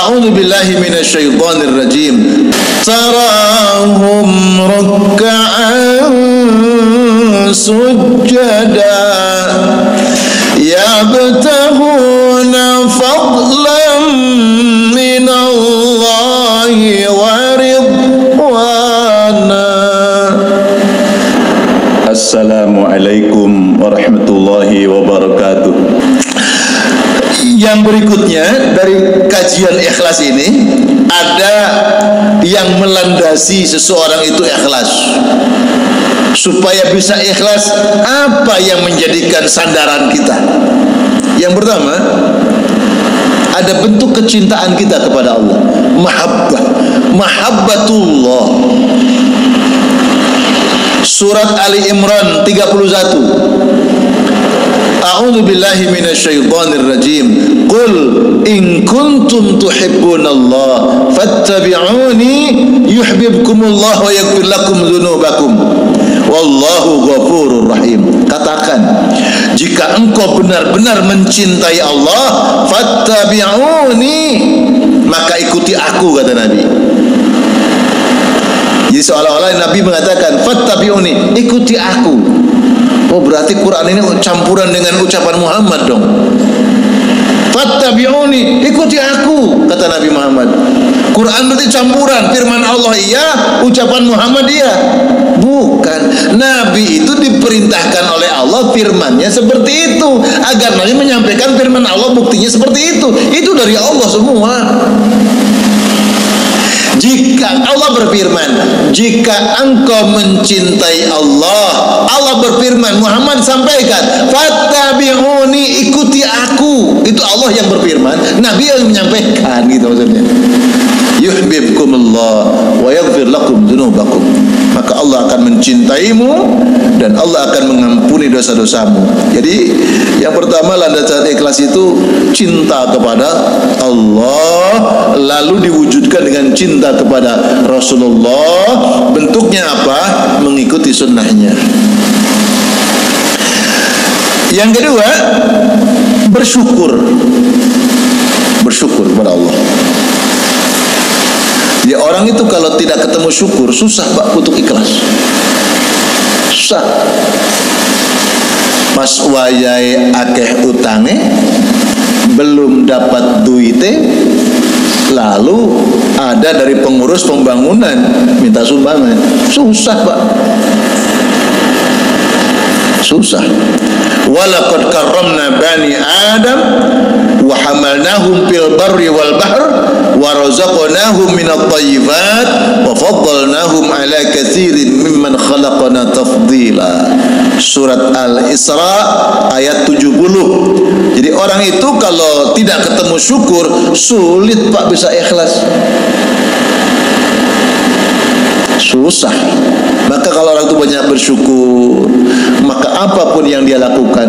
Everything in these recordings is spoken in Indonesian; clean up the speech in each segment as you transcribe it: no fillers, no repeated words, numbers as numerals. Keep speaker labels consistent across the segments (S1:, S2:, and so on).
S1: A'udzu billahi minasyaitonir rajim. Tarahum ruk'an sujada yabtaghuna fadlan minallahi wa ridwana. Assalamualaikum warahmatullahi wabarakatuh. Yang berikutnya dari kajian ikhlas ini, ada yang melandasi seseorang itu ikhlas. Supaya bisa ikhlas, apa yang menjadikan sandaran kita? Yang pertama, ada bentuk kecintaan kita kepada Allah. Mahabbatullah. Surat Ali Imran 31. A'udzu billahi minasyaitonir rajim. Qul in kuntum tuhibbunallah fattabi'uni yuhibbukumullah wa yaghfir lakum dzunubakum. Wallahu ghafurur rahim. Katakan, jika engkau benar-benar mencintai Allah, fattabi'uni, maka ikuti aku, kata Nabi. Jadi seolah-olah Nabi mengatakan fattabi'uni, ikuti aku. Oh, berarti Quran ini campuran dengan ucapan Muhammad dong. Fattabi'uni, ikuti aku, kata Nabi Muhammad. Quran berarti campuran, firman Allah iya, ucapan Muhammad iya. Bukan, Nabi itu diperintahkan oleh Allah firmannya seperti itu, agar Nabi menyampaikan firman Allah, buktinya seperti itu. Itu dari Allah semua. Jika Allah berfirman, jika engkau mencintai Allah, Allah berfirman, Muhammad sampaikan, fattabi'uni, ikuti aku. Itu Allah yang berfirman, Nabi yang menyampaikan, gitu maksudnya. Yuhibbukumullah wa yaghfir lakum dzunubakum. Maka Allah akan mencintaimu dan Allah akan mengampuni dosa-dosamu. Jadi yang pertama, landasan ikhlas itu cinta kepada Allah, lalu diwujudkan dengan cinta kepada Rasulullah. Bentuknya apa? Mengikuti sunnahnya. Yang kedua, bersyukur. Bersyukur kepada Allah. Ya, orang itu kalau tidak ketemu syukur, susah Pak untuk ikhlas. Susah. Mas wayai akeh utange, belum dapat duite, lalu ada dari pengurus pembangunan minta sumbangan. Susah Pak. Susah. Walaqad karramna bani Adam wa hamalnahum fil barri wal bahr wa razaqnahum minat thayyibat wa faddalnahum ala katsirin mimman khalaqna tafdila. Surat Al-Isra ayat 70. Jadi orang itu kalau tidak ketemu syukur, sulit Pak bisa ikhlas. Susah. Maka kalau orang itu banyak bersyukur, maka apapun yang dia lakukan,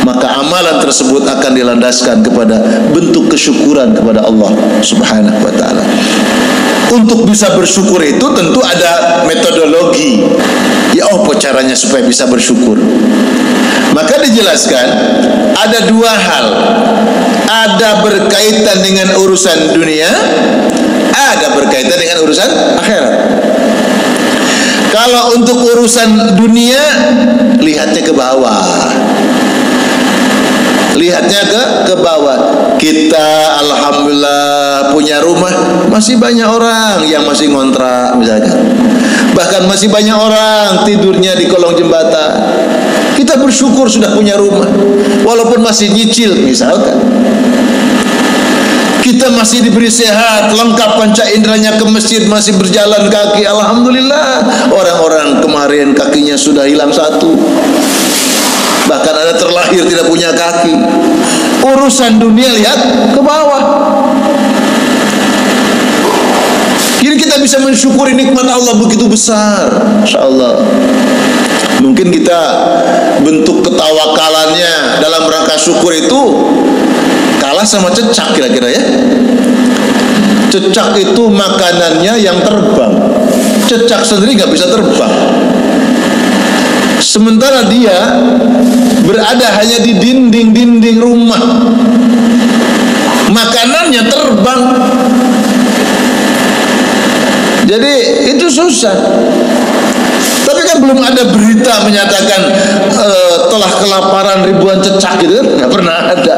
S1: maka amalan tersebut akan dilandaskan kepada bentuk kesyukuran kepada Allah Subhanahu wa ta'ala. Untuk bisa bersyukur itu tentu ada metodologi. Ya, apa caranya supaya bisa bersyukur? Maka dijelaskan ada dua hal. Ada berkaitan dengan urusan dunia, ada berkaitan dengan urusan akhirat. Kalau untuk urusan dunia, lihatnya ke bawah. Lihatnya ke bawah. Kita alhamdulillah punya rumah, masih banyak orang yang masih ngontrak misalkan. Bahkan masih banyak orang tidurnya di kolong jembatan. Kita bersyukur sudah punya rumah, walaupun masih nyicil misalkan. Kita masih diberi sehat, lengkap panca inderanya, ke masjid masih berjalan kaki, alhamdulillah. Orang-orang kemarin kakinya sudah hilang satu, bahkan ada terlahir tidak punya kaki. Urusan dunia lihat ke bawah. Jadi kita bisa mensyukuri nikmat Allah begitu besar, insyaallah. Mungkin kita bentuk ketawakalannya dalam rangka syukur itu kalah sama cecak kira-kira ya. Cecak itu makanannya yang terbang, cecak sendiri nggak bisa terbang. Sementara dia berada hanya di dinding-dinding rumah. makanannya terbang. Jadi itu susah. Tapi kan belum ada berita menyatakan telah kelaparan ribuan cecak gitu kan, nggak pernah ada.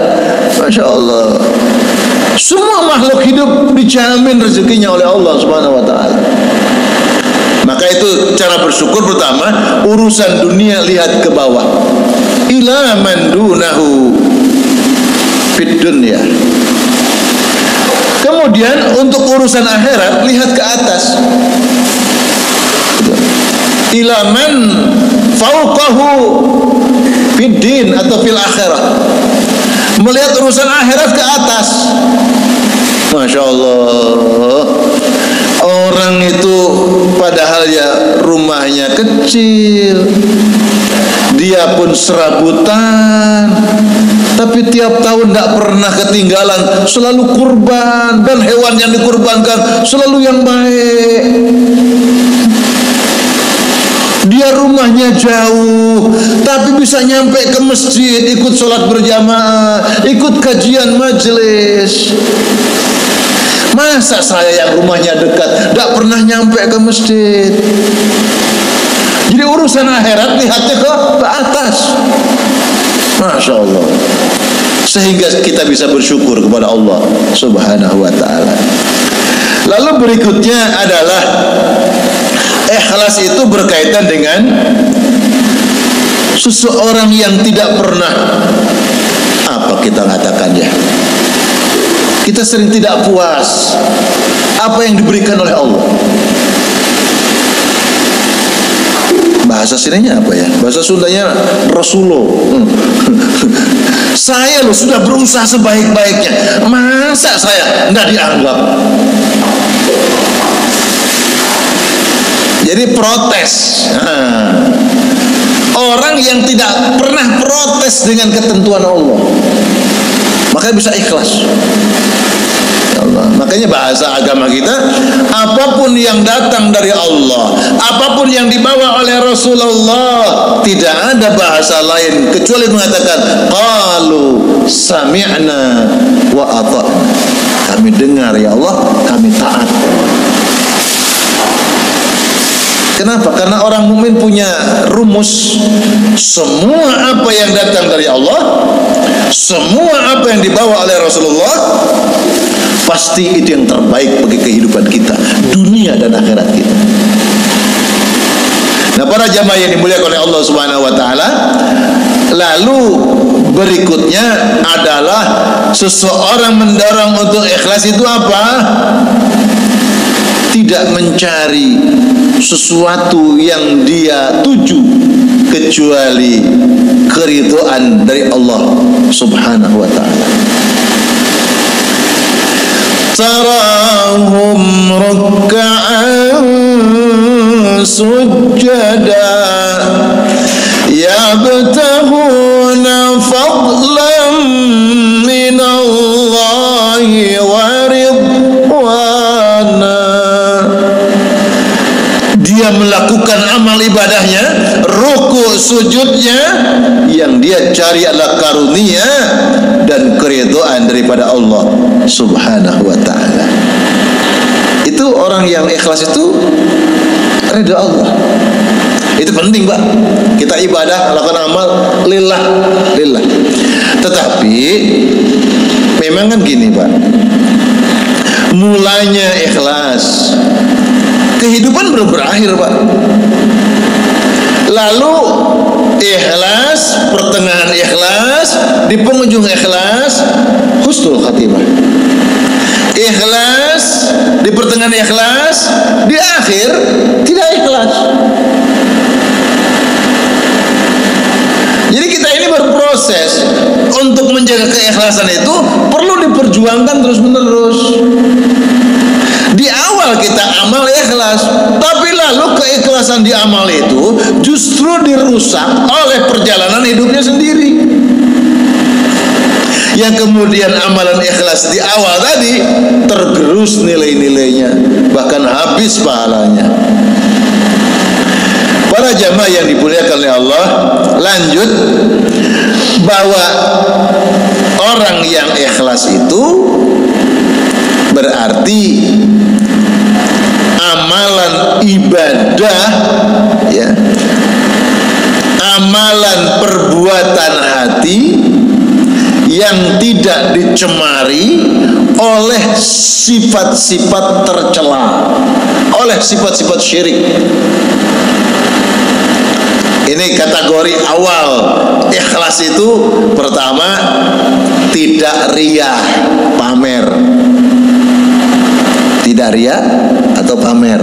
S1: Masya Allah. Semua makhluk hidup dijamin rezekinya oleh Allah Subhanahu Wa Taala. Maka itu cara bersyukur pertama, urusan dunia lihat ke bawah. Ila man dunahu fid dunya. Kemudian untuk urusan akhirat lihat ke atas. Ila man fauqahu fid din atau fil akhirah. Melihat urusan akhirat ke atas. Masya Allah. Orang itu padahal ya rumahnya kecil, dia pun serabutan, tapi tiap tahun tidak pernah ketinggalan, selalu kurban, dan hewan yang dikurbankan selalu yang baik. Dia rumahnya jauh, tapi bisa nyampe ke masjid, ikut sholat berjamaah, ikut kajian majelis. Masa saya yang rumahnya dekat tidak pernah nyampe ke masjid? Jadi urusan akhirat lihatnya ke atas. Masya Allah. Sehingga kita bisa bersyukur kepada Allah Subhanahu Wa Taala. Lalu berikutnya adalah ikhlas itu berkaitan dengan seseorang yang tidak pernah, apa kita katakannya, kita sering tidak puas apa yang diberikan oleh Allah. Bahasa sininya apa ya? Bahasa Sundanya Rasulullah. Saya loh sudah berusaha sebaik-baiknya, masa saya tidak dianggap? Jadi protes. Orang yang tidak pernah protes dengan ketentuan Allah, makanya bisa ikhlas. Ya Allah. Makanya bahasa agama kita, apapun yang datang dari Allah, apapun yang dibawa oleh Rasulullah, tidak ada bahasa lain kecuali mengatakan qalu sami'na wa ata'na. Kami dengar ya Allah, kami taat. Kenapa? Karena orang mukmin punya rumus. Semua apa yang datang dari Allah, semua apa yang dibawa oleh Rasulullah, pasti itu yang terbaik bagi kehidupan kita, dunia dan akhirat kita. Nah, para jamaah yang dimuliakan oleh Allah Subhanahu Wa Taala, lalu berikutnya adalah seseorang mendorong untuk ikhlas itu apa? Tidak mencari sesuatu yang dia tuju kecuali keridhaan dari Allah Subhanahu Wa Taala. Tarahum ruk'an sujada yabtahuna fadlan min Allah wa ridwana. Dia melakukan amal ibadahnya, ruku sujudnya, yang dia cari adalah karunia dan keridhaan daripada Allah Subhanahu Wa Taala. Itu orang yang ikhlas itu ridha Allah. Itu penting, Pak. Kita ibadah, lakukan amal lillah, lillah. Tetapi memang kan gini, Pak. Mulanya ikhlas, kehidupan belum berakhir, Pak. Lalu ikhlas, pertengahan ikhlas, di penghujung ikhlas, husnul khatimah. Ikhlas, di pertengahan ikhlas, di akhir tidak ikhlas. Jadi kita ini berproses untuk menjaga keikhlasan itu perlu diperjuangkan terus-menerus. Di awal kita amal ikhlas, tapi lalu keikhlasan di amal itu justru dirusak oleh perjalanan hidupnya sendiri. Yang kemudian amalan ikhlas di awal tadi tergerus nilai-nilainya, bahkan habis pahalanya. Para jamaah yang dimuliakan oleh Allah, lanjut bahwa orang yang ikhlas itu berarti amalan ibadah, ya, amalan perbuatan hati yang tidak dicemari oleh sifat-sifat tercela, oleh sifat-sifat syirik. Ini kategori awal ikhlas itu. Pertama, tidak riya, pamer. Tidak riya atau pamer.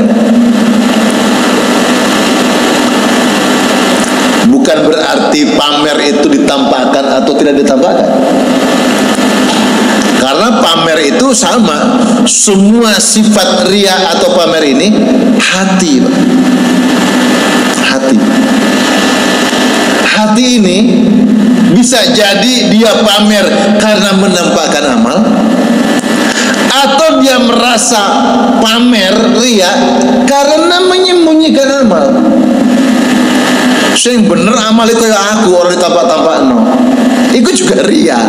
S1: Bukan berarti pamer itu ditampakkan atau tidak ditampakkan. Karena pamer itu sama. Semua sifat riya atau pamer ini hati, Pak. Hati. Hati ini bisa jadi dia pamer karena menampakkan amal, atau dia merasa pamer riya karena menyembunyikan amal. Sing bener amal itu ya aku, orang ditampak-tampak no. Itu juga riya.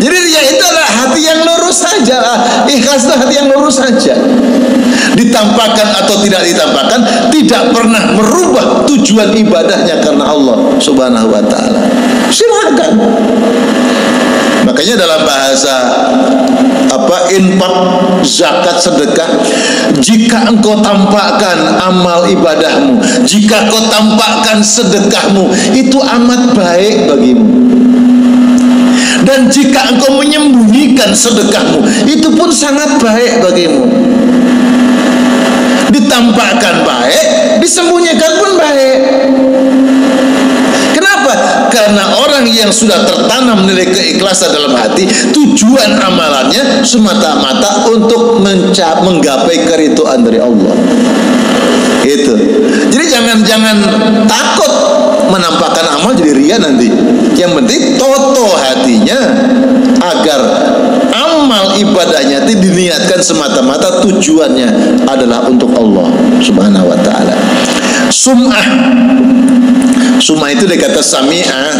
S1: Jadi riya itu adalah hati yang lurus saja. Ikhlas itu hati yang lurus saja. Ditampakkan atau tidak ditampakkan, tidak pernah merubah tujuan ibadahnya karena Allah Subhanahu wa ta'ala. Silakan. Makanya dalam bahasa infak, zakat, sedekah, jika engkau tampakkan amal ibadahmu, jika kau tampakkan sedekahmu, itu amat baik bagimu. Dan jika engkau menyembunyikan sedekahmu, itu pun sangat baik bagimu. Ditampakkan baik, disembunyikan pun baik. Kenapa? Karena orang yang sudah tertanam nilai keikhlasan dalam hati, tujuan amalannya semata-mata untuk menggapai keridhaan dari Allah. Itu. Jadi jangan takut menampakkan amal jadi riya nanti. Yang penting toto hatinya agar amal ibadahnya itu diniatkan semata-mata tujuannya adalah untuk Allah Subhanahu wa ta'ala. Sum'ah. Sum'ah itu dikata sami'ah,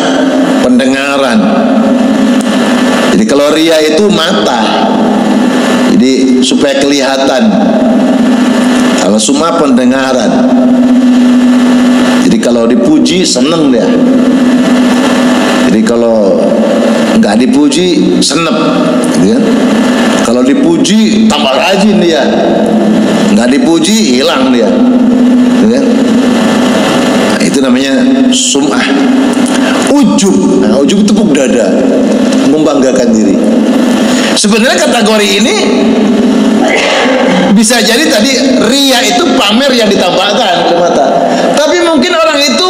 S1: pendengaran. Jadi kalau riya itu mata, jadi supaya kelihatan. Kalau sum'ah pendengaran. Jadi kalau dipuji seneng dia. Jadi kalau nggak dipuji senep, gitu kan? Kalau dipuji tambah rajin dia, nggak dipuji hilang dia, gitu kan? Nah, itu namanya sum'ah. Ujub, nah, ujub tepuk dada, membanggakan diri. Sebenarnya kategori ini bisa jadi tadi riya itu pamer yang ditampakkan oleh mata. Tapi mungkin orang itu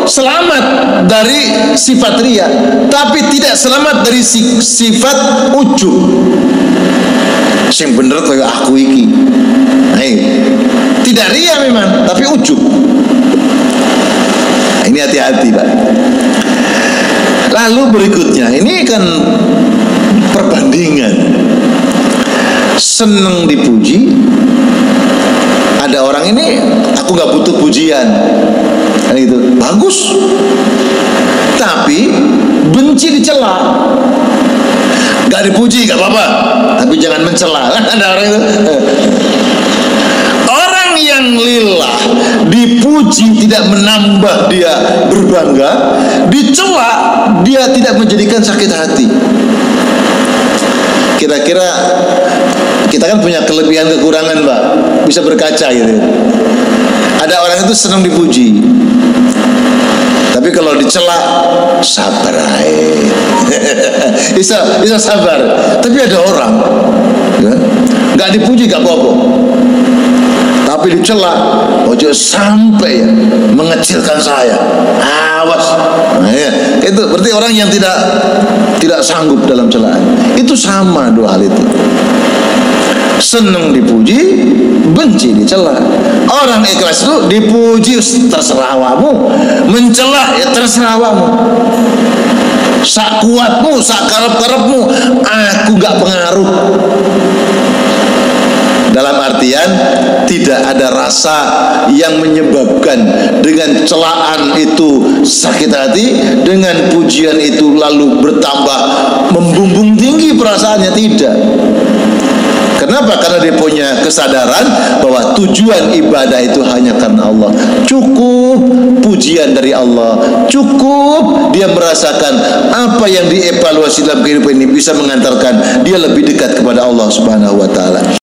S1: selamat dari sifat riya, tapi tidak selamat dari sifat ujub. Sing bener kaya aku iki. Nah, tidak riya memang, tapi ujub. Nah, ini hati-hati, Pak. Lalu berikutnya, ini kan perbandingan. Seneng dipuji, ada orang ini aku nggak butuh pujian, itu bagus, tapi benci dicela. Nggak dipuji nggak apa-apa, tapi jangan mencela. Ada orang itu. Orang yang lillah dipuji tidak menambah dia berbangga, dicela dia tidak menjadikan sakit hati. Kira-kira kita kan punya kelebihan kekurangan, Pak, bisa berkaca gitu. Ada orang itu senang dipuji, tapi kalau dicela sabar bisa sabar. Tapi ada orang ya, nggak dipuji nggak apa-apa, tapi dicela ojo sampai ya, mengecilkan saya, awas. Nah, ya, itu berarti orang yang tidak sanggup dalam celaan. Itu sama dua hal itu. Senang dipuji, benci dicela. Orang ikhlas itu dipuji terserah awakmu, mencela ya terserah awakmu. Sak kuatmu, sak karep-karepmu, aku gak pengaruh. Dalam artian tidak ada rasa yang menyebabkan dengan celaan itu sakit hati, dengan pujian itu lalu bertambah membumbung tinggi perasaannya. Tidak. Kenapa? Karena dia punya kesadaran bahwa tujuan ibadah itu hanya karena Allah. Cukup pujian dari Allah, cukup dia merasakan apa yang dievaluasi dalam kehidupan ini bisa mengantarkan dia lebih dekat kepada Allah Subhanahu wa taala.